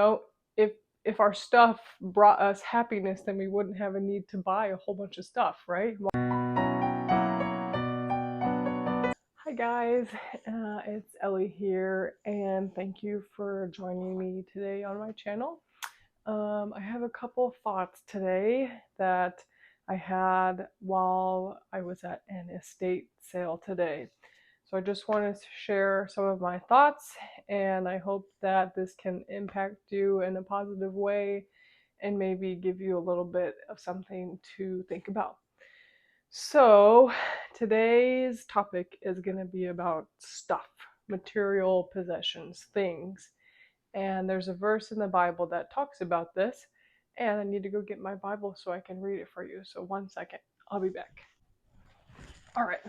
know, if if our stuff brought us happiness, then we wouldn't have a need to buy a whole bunch of stuff, right? Hi guys, it's Ellie here, and thank you for joining me today on my channel. I have a couple of thoughts today that I had while I was at an estate sale today. So I just wanted to share some of my thoughts, and I hope that this can impact you in a positive way and maybe give you a little bit of something to think about. So today's topic is going to be about stuff, material possessions, things. And there's a verse in the Bible that talks about this. And I need to go get my Bible so I can read it for you. So 1 second, I'll be back. All right,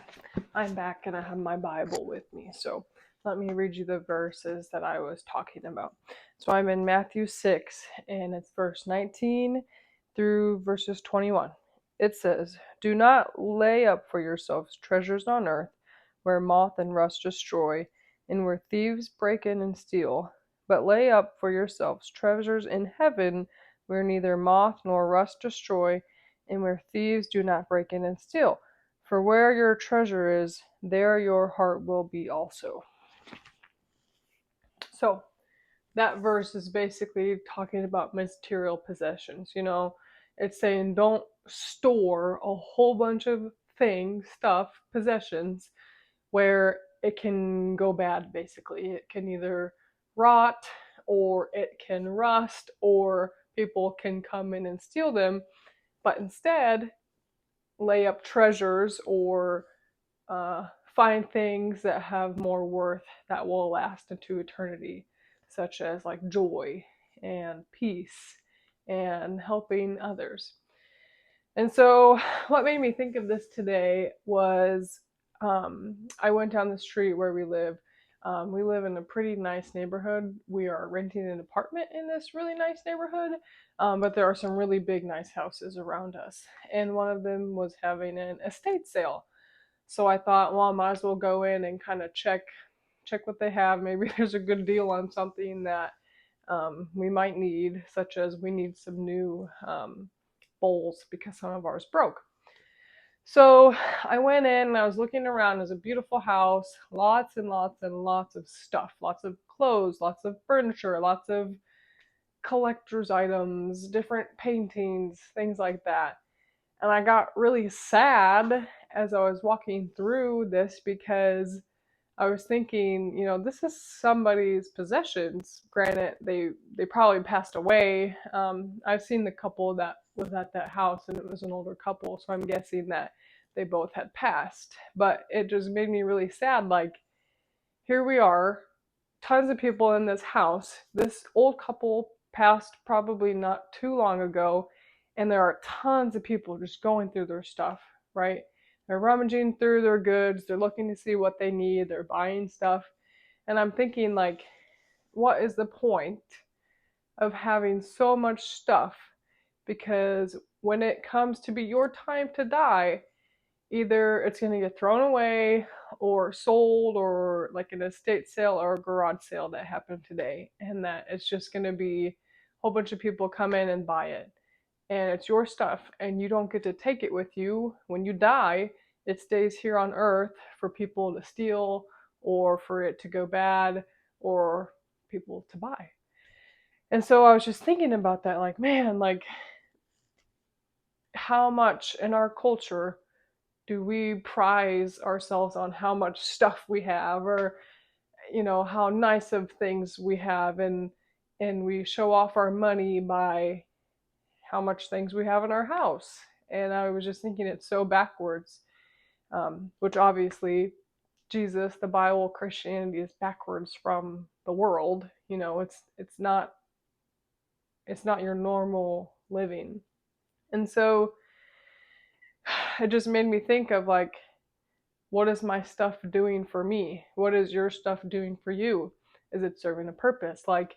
I'm back and I have my Bible with me. So let me read you the verses that I was talking about. So I'm in Matthew 6, and it's verse 19 through verses 21. It says, "Do not lay up for yourselves treasures on earth, where moth and rust destroy, and where thieves break in and steal. But lay up for yourselves treasures in heaven, where neither moth nor rust destroy, and where thieves do not break in and steal. For where your treasure is, there your heart will be also." So that verse is basically talking about material possessions. It's saying don't store a whole bunch of things, stuff, possessions, where it can go bad, basically. It can either rot, or it can rust, or people can come in and steal them. But instead, lay up treasures, or find things that have more worth that will last into eternity, such as like joy and peace and helping others. And so, what made me think of this today was I went down the street where we live. We live in a pretty nice neighborhood. We are renting an apartment in this really nice neighborhood, but there are some really big, nice houses around us. And one of them was having an estate sale. So I thought, well, I might as well go in and kind of check what they have. Maybe there's a good deal on something that we might need, such as we need some new bowls because some of ours broke. So I went in and I was looking around. It was a beautiful house, lots and lots and lots of stuff, lots of clothes, lots of furniture, lots of collector's items, different paintings, things like that. And I got really sad as I was walking through this because I was thinking, this is somebody's possessions. Granted, they probably passed away. I've seen the couple that was at that house, and it was an older couple, so I'm guessing that they both had passed. But it just made me really sad. Like, here we are, tons of people in this house. This old couple passed probably not too long ago, and there are tons of people just going through their stuff, right? They're rummaging through their goods, they're looking to see what they need, they're buying stuff. And I'm thinking, like, what is the point of having so much stuff? Because when it comes to be your time to die, either it's going to get thrown away or sold, or like an estate sale or a garage sale that happened today, and that it's just going to be a whole bunch of people come in and buy it, and it's your stuff and you don't get to take it with you when you die. It stays here on earth for people to steal, or for it to go bad, or people to buy. And so I was just thinking about that, like, man, like, how much in our culture do we prize ourselves on how much stuff we have, or how nice of things we have, and we show off our money by how much things we have in our house. And I was just thinking it's so backwards, which obviously Jesus, the Bible, Christianity is backwards from the world. It's not your normal living. And so it just made me think of, like, what is my stuff doing for me? What is your stuff doing for you? Is it serving a purpose? Like,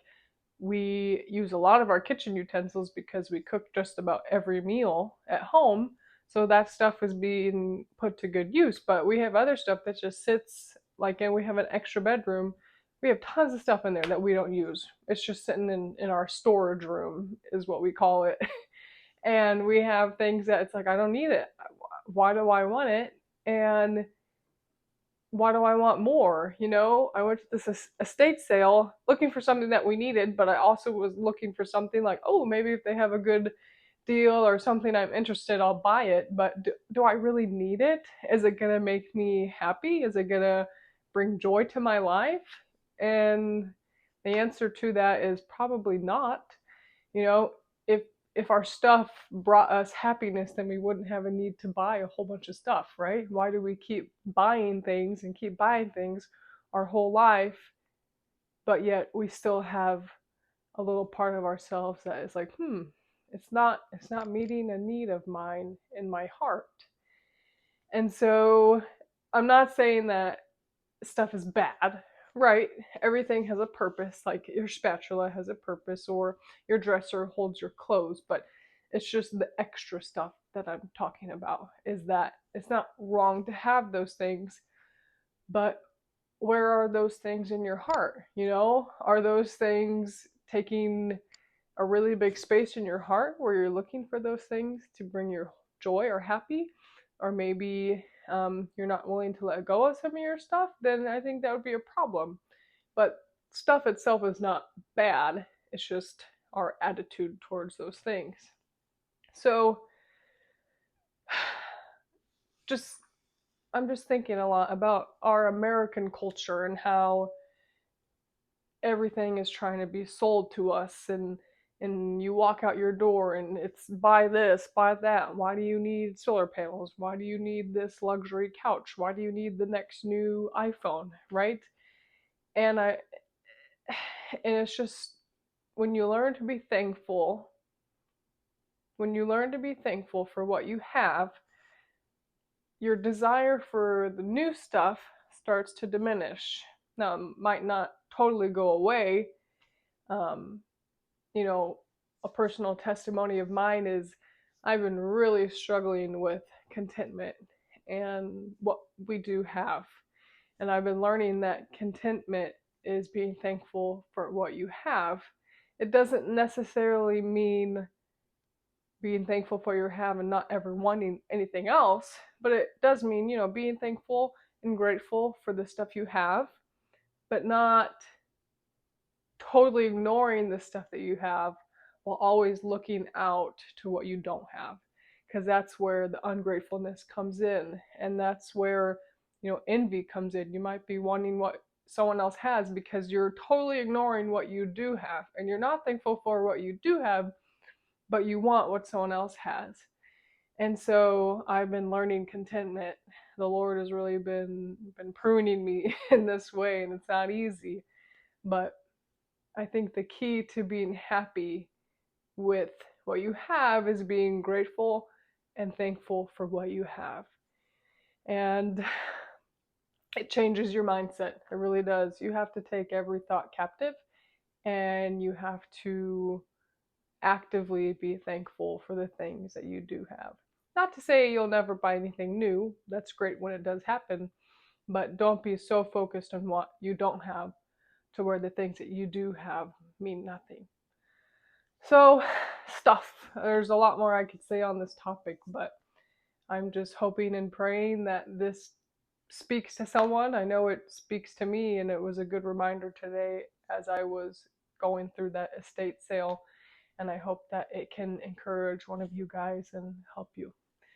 we use a lot of our kitchen utensils because we cook just about every meal at home. So that stuff is being put to good use. But we have other stuff that just sits, like, and we have an extra bedroom We have tons of stuff in there that we don't use. It's just sitting in our storage room, is what we call it. And we have things that it's like, I don't need it. Why do I want it? And why do I want more? You know, I went to this estate sale looking for something that we needed, but I also was looking for something like, oh, maybe if they have a good deal or something I'm interested, I'll buy it. But do I really need it? Is it going to make me happy? Is it going to bring joy to my life? And the answer to that is probably not. You know, if if our stuff brought us happiness, then we wouldn't have a need to buy a whole bunch of stuff, right? Why do we keep buying things and keep buying things our whole life, but yet we still have a little part of ourselves that is like, it's not meeting a need of mine in my heart. And so I'm not saying that stuff is bad, right? Everything has a purpose, like your spatula has a purpose or your dresser holds your clothes, but it's just the extra stuff that I'm talking about is that it's not wrong to have those things, but where are those things in your heart? You know, are those things taking a really big space in your heart where you're looking for those things to bring your joy or happy, or maybe you're not willing to let go of some of your stuff, then I think that would be a problem. But stuff itself is not bad, it's just our attitude towards those things. So just I'm just thinking a lot about our American culture and how everything is trying to be sold to us, and you walk out your door and it's buy this, buy that. Why do you need solar panels? Why do you need this luxury couch? Why do you need the next new iPhone, right? And I and it's just when you learn to be thankful, when you learn to be thankful for what you have, your desire for the new stuff starts to diminish. Now, it might not totally go away. Um, you know, a personal testimony of mine is I've been really struggling with contentment and what we do have. And I've been learning that contentment is being thankful for what you have. It doesn't necessarily mean being thankful for your have and not ever wanting anything else, but it does mean, you know, being thankful and grateful for the stuff you have, but not totally ignoring the stuff that you have while always looking out to what you don't have, because that's where the ungratefulness comes in, and that's where, you know, envy comes in. You might be wanting what someone else has because you're totally ignoring what you do have, and you're not thankful for what you do have, but you want what someone else has. And so I've been learning contentment. The Lord has really been pruning me in this way, and it's not easy, but I think the key to being happy with what you have is being grateful and thankful for what you have. And it changes your mindset. It really does. You have to take every thought captive, and you have to actively be thankful for the things that you do have. Not to say you'll never buy anything new. That's great when it does happen. But don't be so focused on what you don't have to where the things that you do have mean nothing. So, stuff. There's a lot more I could say on this topic, but I'm just hoping and praying that this speaks to someone. I know it speaks to me, and it was a good reminder today as I was going through that estate sale. And I hope that it can encourage one of you guys and help you.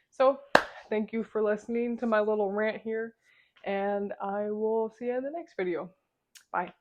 So, thank you for listening to my little rant here, and I will see you in the next video. Bye.